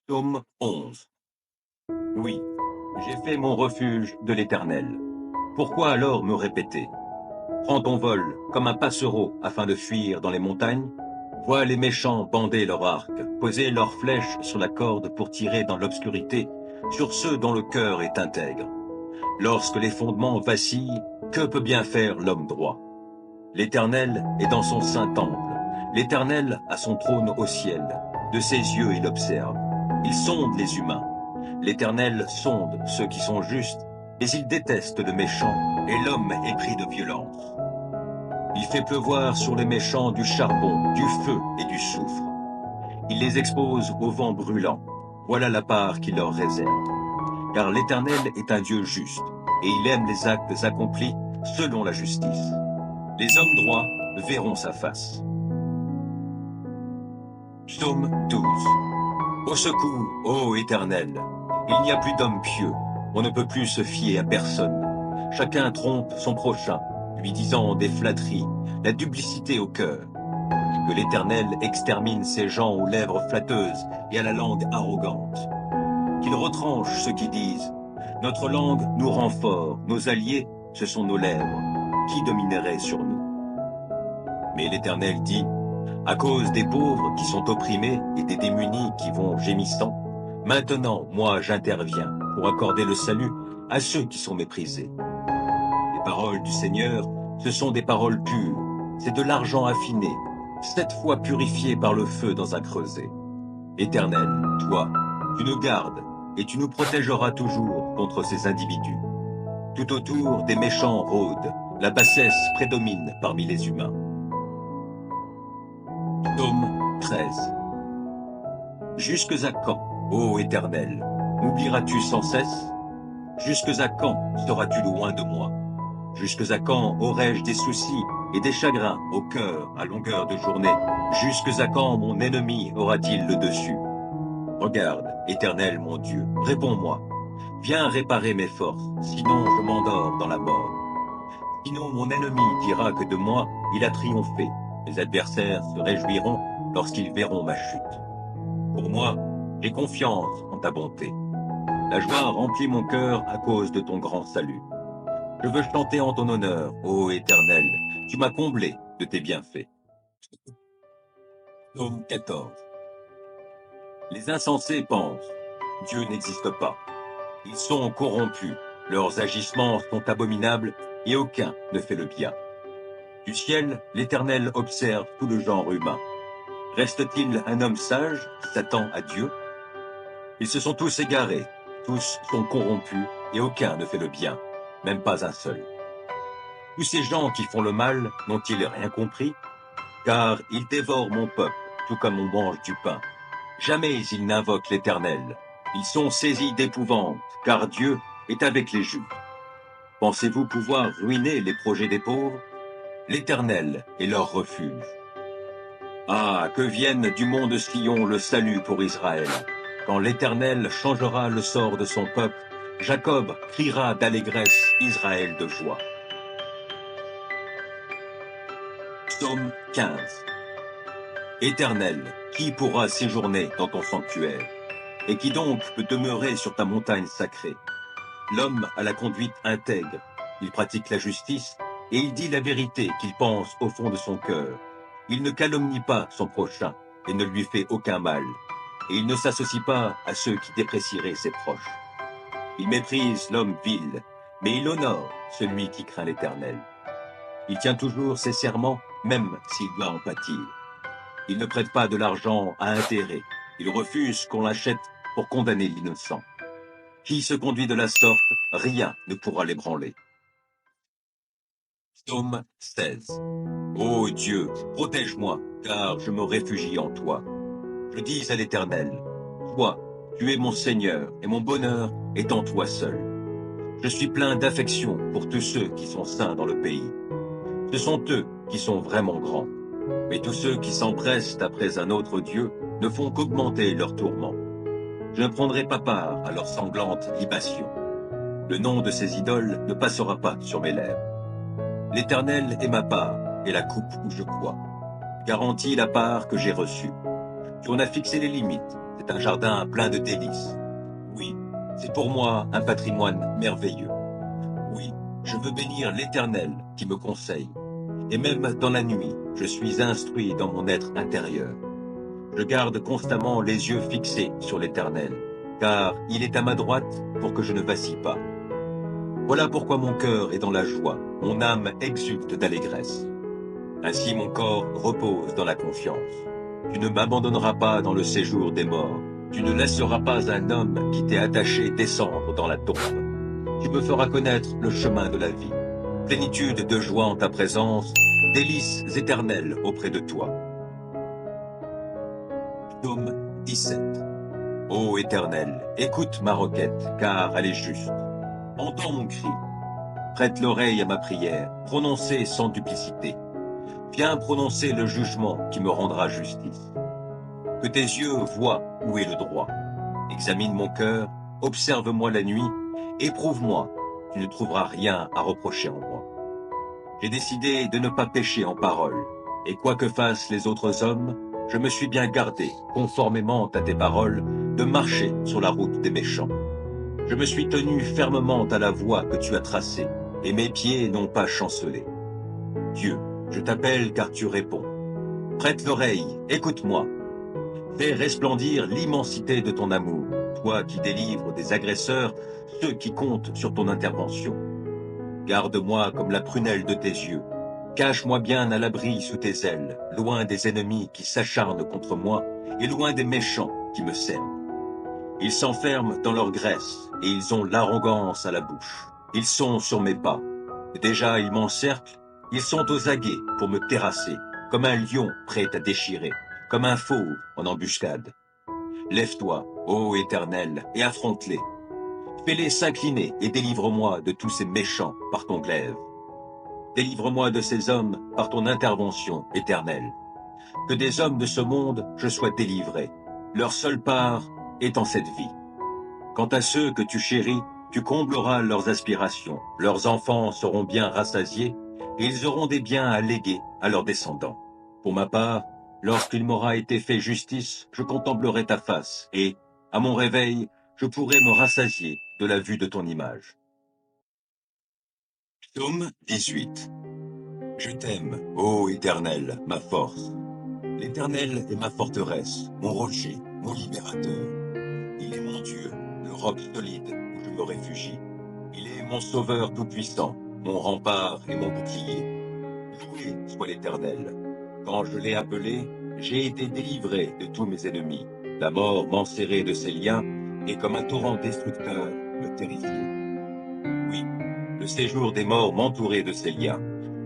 Psaume 11. Oui, j'ai fait mon refuge de l'Éternel. Pourquoi alors me répéter? Prends ton vol comme un passereau afin de fuir dans les montagnes. Vois les méchants bander leur arc, poser leurs flèches sur la corde pour tirer dans l'obscurité sur ceux dont le cœur est intègre. Lorsque les fondements vacillent, que peut bien faire l'homme droit? L'Éternel est dans son saint temple. L'Éternel a son trône au ciel. De ses yeux il observe. Il sonde les humains. L'Éternel sonde ceux qui sont justes, mais il déteste le méchant et l'homme épris de violence. Il fait pleuvoir sur les méchants du charbon, du feu et du soufre. Il les expose au vent brûlant. Voilà la part qu'il leur réserve. Car l'Éternel est un Dieu juste, et il aime les actes accomplis selon la justice. Les hommes droits verront sa face. Psaume 12. Au secours, ô Éternel! Il n'y a plus d'homme pieux, on ne peut plus se fier à personne. Chacun trompe son prochain, lui disant des flatteries, la duplicité au cœur. Que l'Éternel extermine ces gens aux lèvres flatteuses et à la langue arrogante. Qu'il retranche ceux qui disent « Notre langue nous rend forts, nos alliés, ce sont nos lèvres. Qui dominerait sur nous ?» Mais l'Éternel dit « À cause des pauvres qui sont opprimés et des démunis qui vont gémissant, maintenant, moi, j'interviens pour accorder le salut à ceux qui sont méprisés. Les paroles du Seigneur, ce sont des paroles pures, c'est de l'argent affiné, 7 fois purifié par le feu dans un creuset. Éternel, toi, tu nous gardes et tu nous protégeras toujours contre ces individus. Tout autour, des méchants rôdent, la bassesse prédomine parmi les humains. Psaume 13. Jusques à quand, ô Éternel, m'oublieras-tu sans cesse? Jusques à quand seras-tu loin de moi? Jusques à quand aurai-je des soucis et des chagrins au cœur à longueur de journée? Jusques à quand mon ennemi aura-t-il le dessus? Regarde, Éternel mon Dieu, réponds-moi. Viens réparer mes forces, sinon je m'endors dans la mort. Sinon mon ennemi dira que de moi il a triomphé. Mes adversaires se réjouiront lorsqu'ils verront ma chute. Pour moi, j'ai confiance en ta bonté. La joie remplit mon cœur à cause de ton grand salut. Je veux chanter en ton honneur, ô Éternel. Tu m'as comblé de tes bienfaits. Psaume 14. Les insensés pensent, Dieu n'existe pas. Ils sont corrompus, leurs agissements sont abominables et aucun ne fait le bien. Du ciel, l'Éternel observe tout le genre humain. Reste-t-il un homme sage qui s'attend à Dieu? Ils se sont tous égarés, tous sont corrompus et aucun ne fait le bien, même pas un seul. Tous ces gens qui font le mal n'ont-ils rien compris? Car ils dévorent mon peuple, tout comme on mange du pain. Jamais ils n'invoquent l'Éternel. Ils sont saisis d'épouvante, car Dieu est avec les justes. Pensez-vous pouvoir ruiner les projets des pauvres? L'Éternel est leur refuge. Ah, que vienne du mont de Sion le salut pour Israël. Quand l'Éternel changera le sort de son peuple, Jacob criera d'allégresse, Israël de joie. Psaume 15. Éternel, qui pourra séjourner dans ton sanctuaire? Et qui donc peut demeurer sur ta montagne sacrée? L'homme a la conduite intègre, il pratique la justice, et il dit la vérité qu'il pense au fond de son cœur. Il ne calomnie pas son prochain, et ne lui fait aucun mal. Et il ne s'associe pas à ceux qui déprécieraient ses proches. Il méprise l'homme vil, mais il honore celui qui craint l'Éternel. Il tient toujours ses serments, même s'il doit en pâtir. Il ne prête pas de l'argent à intérêt. Il refuse qu'on l'achète pour condamner l'innocent. Qui se conduit de la sorte, rien ne pourra l'ébranler. Psaume 16. Ô Dieu, protège-moi, car je me réfugie en toi. Je dis à l'Éternel, toi, tu es mon Seigneur, et mon bonheur est en toi seul. Je suis plein d'affection pour tous ceux qui sont saints dans le pays. Ce sont eux qui sont vraiment grands. Mais tous ceux qui s'empressent après un autre Dieu ne font qu'augmenter leur tourment. Je ne prendrai pas part à leurs sanglantes libations. Le nom de ces idoles ne passera pas sur mes lèvres. L'Éternel est ma part et la coupe où je bois. Garantis la part que j'ai reçue. Tu en as fixé les limites, c'est un jardin plein de délices. Oui, c'est pour moi un patrimoine merveilleux. Oui, je veux bénir l'Éternel qui me conseille. Et même dans la nuit, je suis instruit dans mon être intérieur. Je garde constamment les yeux fixés sur l'Éternel, car il est à ma droite pour que je ne vacille pas. Voilà pourquoi mon cœur est dans la joie, mon âme exulte d'allégresse. Ainsi mon corps repose dans la confiance. Tu ne m'abandonneras pas dans le séjour des morts. Tu ne laisseras pas un homme qui t'est attaché descendre dans la tombe. Tu me feras connaître le chemin de la vie. Plénitude de joie en ta présence, délices éternelles auprès de toi. Psaume 17. Ô Éternel, écoute ma requête, car elle est juste. Entends mon cri. Prête l'oreille à ma prière, prononcée sans duplicité. Viens prononcer le jugement qui me rendra justice. Que tes yeux voient où est le droit. Examine mon cœur, observe-moi la nuit, éprouve-moi, tu ne trouveras rien à reprocher en moi. J'ai décidé de ne pas pécher en parole, et quoi que fassent les autres hommes, je me suis bien gardé, conformément à tes paroles, de marcher sur la route des méchants. Je me suis tenu fermement à la voie que tu as tracée, et mes pieds n'ont pas chancelé. Dieu, je t'appelle car tu réponds. Prête l'oreille, écoute-moi. Fais resplendir l'immensité de ton amour, toi qui délivres des agresseurs ceux qui comptent sur ton intervention. Garde-moi comme la prunelle de tes yeux. Cache-moi bien à l'abri sous tes ailes, loin des ennemis qui s'acharnent contre moi et loin des méchants qui me cernent. Ils s'enferment dans leur graisse et ils ont l'arrogance à la bouche. Ils sont sur mes pas. Déjà ils m'encerclent, ils sont aux aguets pour me terrasser, comme un lion prêt à déchirer, comme un fauve en embuscade. Lève-toi, ô Éternel, et affronte-les. Fais-les s'incliner et délivre-moi de tous ces méchants par ton glaive. Délivre-moi de ces hommes par ton intervention éternelle. Que des hommes de ce monde je sois délivré. Leur seule part est en cette vie. Quant à ceux que tu chéris, tu combleras leurs aspirations. Leurs enfants seront bien rassasiés et ils auront des biens à léguer à leurs descendants. Pour ma part, lorsqu'il m'aura été fait justice, je contemplerai ta face et, à mon réveil, je pourrai me rassasier de la vue de ton image. Psaume 18. Je t'aime, ô Éternel, ma force. L'Éternel est ma forteresse, mon rocher, mon libérateur. Il est mon Dieu, le roc solide où je me réfugie. Il est mon sauveur tout-puissant, mon rempart et mon bouclier. Loué soit l'Éternel. Quand je l'ai appelé, j'ai été délivré de tous mes ennemis. La mort m'enserrait de ses liens et comme un torrent destructeur me terrifiait. Oui, le séjour des morts m'entourait de ses liens.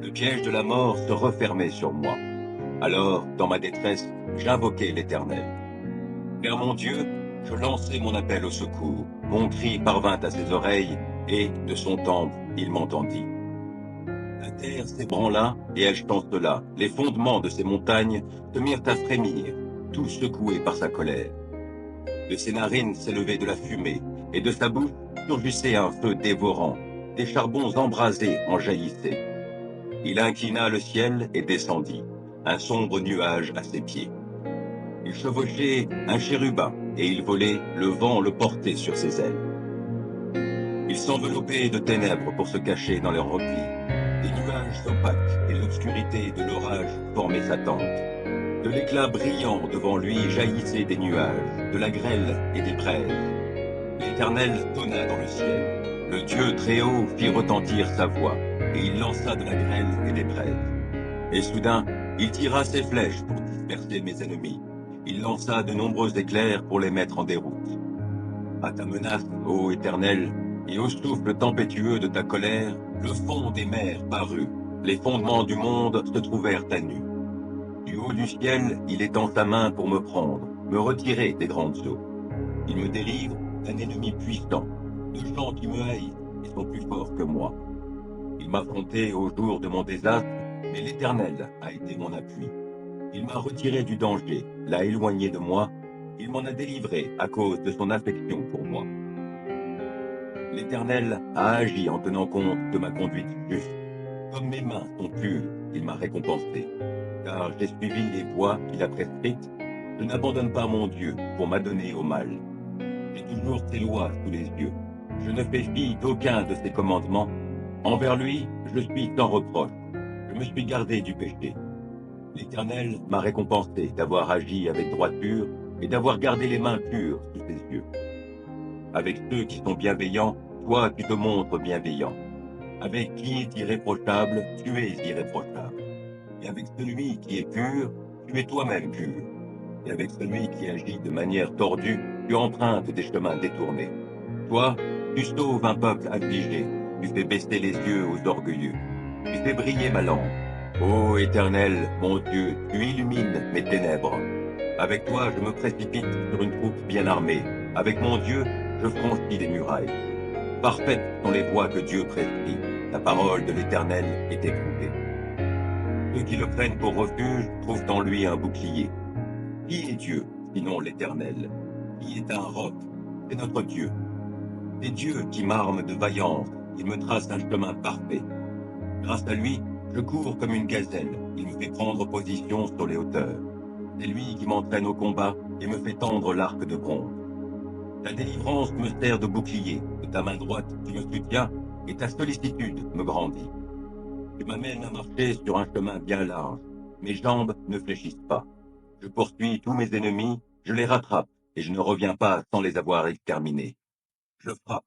Le piège de la mort se refermait sur moi. Alors, dans ma détresse, j'invoquai l'Éternel. Vers mon Dieu, je lançai mon appel au secours. Mon cri parvint à ses oreilles, et, de son temple, il m'entendit. La terre s'ébranla, et elle chancela. Les fondements de ces montagnes se mirent à frémir, tout secoués par sa colère. De ses narines s'élevait de la fumée, et de sa bouche surgissait un feu dévorant. Des charbons embrasés en jaillissaient. Il inclina le ciel et descendit, un sombre nuage à ses pieds. Il chevauchait un chérubin, et il volait, le vent le portait sur ses ailes. Il s'enveloppait de ténèbres pour se cacher dans leurs replis. Des nuages opaques et l'obscurité de l'orage formaient sa tente. De l'éclat brillant devant lui jaillissaient des nuages, de la grêle et des braises. L'Éternel donna dans le ciel. Le Dieu très haut fit retentir sa voix, et il lança de la grêle et des braises. Et soudain, il tira ses flèches pour disperser mes ennemis. Il lança de nombreux éclairs pour les mettre en déroute. À ta menace, ô Éternel, et au souffle tempétueux de ta colère, le fond des mers parut. Les fondements du monde se trouvèrent à nu. Du haut du ciel, il étend sa main pour me prendre, me retirer des grandes eaux. Il me délivre d'un ennemi puissant, de gens qui me haïssent et sont plus forts que moi. Il m'affrontait au jour de mon désastre, mais l'Éternel a été mon appui. Il m'a retiré du danger, l'a éloigné de moi, il m'en a délivré à cause de son affection pour moi. L'Éternel a agi en tenant compte de ma conduite juste. Comme mes mains sont pures, il m'a récompensé. Car j'ai suivi les voies qu'il a prescrites, Je n'abandonne pas mon Dieu pour m'adonner au mal. J'ai toujours ses lois sous les yeux. Je ne fais fi d'aucun de ses commandements. Envers lui, je suis sans reproche. Je me suis gardé du péché. L'Éternel m'a récompensé d'avoir agi avec droiture et d'avoir gardé les mains pures sous ses yeux. Avec ceux qui sont bienveillants, toi tu te montres bienveillant. Avec qui est irréprochable, tu es irréprochable. Et avec celui qui est pur, tu es toi-même pur. Et avec celui qui agit de manière tordue, tu empruntes des chemins détournés. Toi, tu sauves un peuple affligé, tu fais baisser les yeux aux orgueilleux. Tu fais briller ma lampe. Ô Éternel, mon Dieu, tu illumines mes ténèbres. Avec toi, je me précipite sur une troupe bien armée. Avec mon Dieu, je franchis les murailles. Parfaites sont les voies que Dieu prescrit. La parole de l'Éternel est éprouvée. Ceux qui le prennent pour refuge trouvent en lui un bouclier. Qui est Dieu, sinon l'Éternel? Qui est un roc? C'est notre Dieu. C'est Dieu qui m'arme de vaillance, il me trace un chemin parfait. Grâce à lui, je cours comme une gazelle, il me fait prendre position sur les hauteurs. C'est lui qui m'entraîne au combat et me fait tendre l'arc de bronze. Ta délivrance me sert de bouclier, de ta main droite tu me soutiens, et ta sollicitude me grandit. Tu m'amènes à marcher sur un chemin bien large, mes jambes ne fléchissent pas. Je poursuis tous mes ennemis, je les rattrape, et je ne reviens pas sans les avoir exterminés. Je frappe,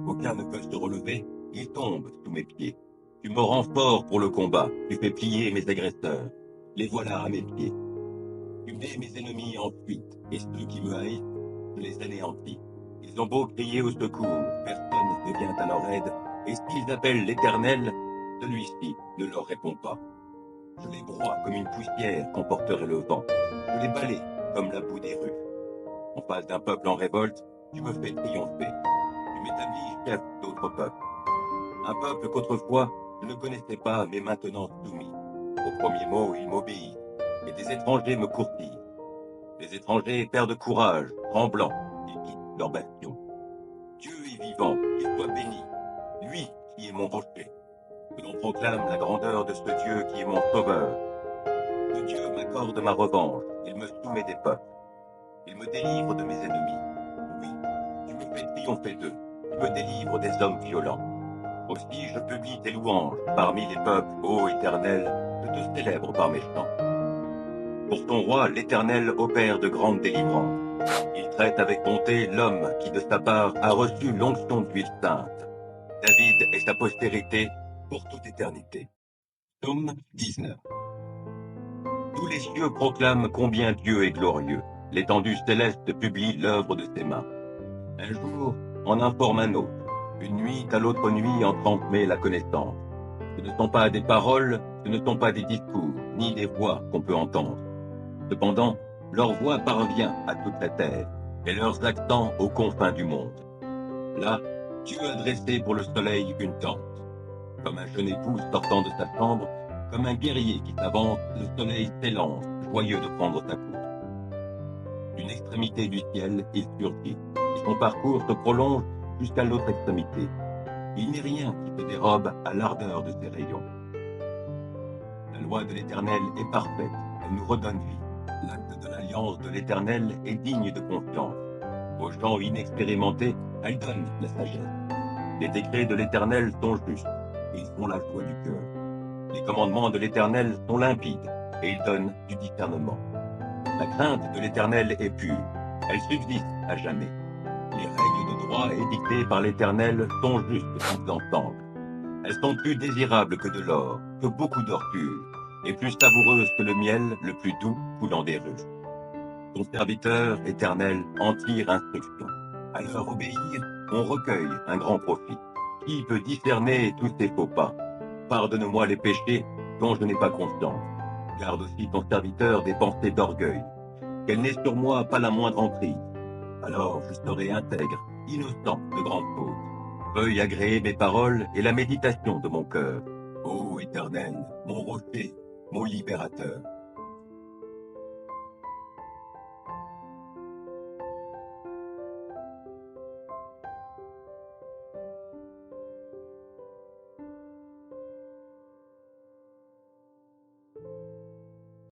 aucun ne peut se relever, ils tombent sous mes pieds. Tu me rends fort pour le combat, tu fais plier mes agresseurs. Les voilà à mes pieds. Tu mets mes ennemis en fuite, et ceux qui me haïssent, je les anéantis. Ils ont beau crier au secours, personne ne vient à leur aide, et s'ils appellent l'Éternel, celui-ci ne leur répond pas. Je les broie comme une poussière qu'emporterait le vent. Je les balaie comme la boue des rues. En face d'un peuple en révolte, tu me fais triompher. Tu m'établis chef d'autres peuples. Un peuple qu'autrefois je ne connaissais pas, mais maintenant soumis. Au premier mot, il m'obéit, et des étrangers me courtisent. Les étrangers perdent courage, tremblants, ils quittent leur bastion. Dieu est vivant, qu'il soit béni, lui qui est mon rocher. Que l'on proclame la grandeur de ce Dieu qui est mon sauveur. Que Dieu m'accorde ma revanche, il me soumet des peuples. Il me délivre de mes ennemis. Oui, tu me fais triompher d'eux, tu me délivres des hommes violents. Aussi je publie tes louanges parmi les peuples, ô Éternel, je te célèbre par mes chants. Pour ton roi, l'Éternel opère de grandes délivrances. Il traite avec bonté l'homme qui de sa part a reçu l'onction d'huile sainte. David et sa postérité pour toute éternité. Psaume 19. Tous les cieux proclament combien Dieu est glorieux. L'étendue céleste publie l'œuvre de ses mains. Un jour en informe un autre. Une nuit à l'autre nuit en transmet la connaissance. Ce ne sont pas des paroles, ce ne sont pas des discours, ni des voix qu'on peut entendre. Cependant, leur voix parvient à toute la terre, et leurs accents aux confins du monde. Là, Dieu a dressé pour le soleil une tente. Comme un jeune époux sortant de sa chambre, comme un guerrier qui s'avance, le soleil s'élance, joyeux de prendre sa course. D'une extrémité du ciel, il surgit, et son parcours se prolonge jusqu'à l'autre extrémité. Il n'est rien qui se dérobe à l'ardeur de ses rayons. La loi de l'Éternel est parfaite, elle nous redonne vie. L'acte de l'alliance de l'Éternel est digne de confiance. Aux gens inexpérimentés, elle donne la sagesse. Les décrets de l'Éternel sont justes, et ils font la joie du cœur. Les commandements de l'Éternel sont limpides, et ils donnent du discernement. La crainte de l'Éternel est pure, elle subsiste à jamais. Les règles de droit édictées par l'Éternel sont justes toutes ensemble. Elles sont plus désirables que de l'or, que beaucoup d'or pur, et plus savoureuses que le miel le plus doux coulant des ruches. Ton serviteur, Éternel, en tire instruction. À leur obéir, on recueille un grand profit. Qui peut discerner tous ces faux pas? Pardonne-moi les péchés dont je n'ai pas conscience. Garde aussi ton serviteur des pensées d'orgueil. Qu'elle n'ait sur moi pas la moindre emprise. Alors je serai intègre, innocent de grandes fautes. Veuille agréer mes paroles et la méditation de mon cœur. Ô Éternel, mon rocher, mon libérateur.